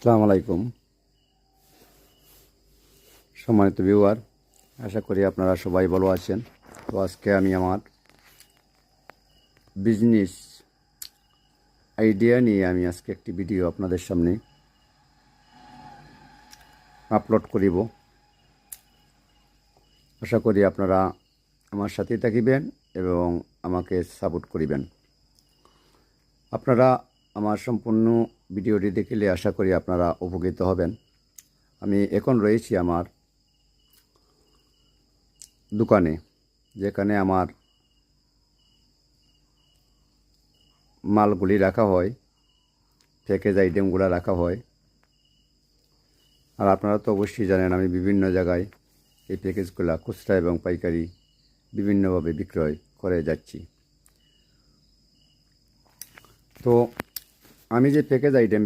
আসসালামু আলাইকুম সম্মানিত ভিউয়ার, আশা করি আপনারা সবাই ভালো আছেন। তো আজকে আমি আমার বিজনেস আইডিয়া নিয়ে আজকে একটি ভিডিও আপনাদের সামনে আপলোড করিব। আশা করি আপনারা আমার সাথেই থাকিবেন এবং আমাকে সাপোর্ট করিবেন। আপনারা আমার সম্পূর্ণ ভিডিওটি দেখলে আশা করি আপনারা উপকৃত হবেন। আমি এখন রয়েছি আমার দোকানে, যেখানে আমার মালগুলি রাখা হয়, প্যাকেজ আইটেমগুলো রাখা হয়। আর আপনারা তো অবশ্যই জানেন আমি বিভিন্ন জায়গায় এই প্যাকেজগুলো খুচরা এবং পাইকারি বিভিন্নভাবে বিক্রয় করে যাচ্ছি। তো আমি যে প্যাকেজ আইটেম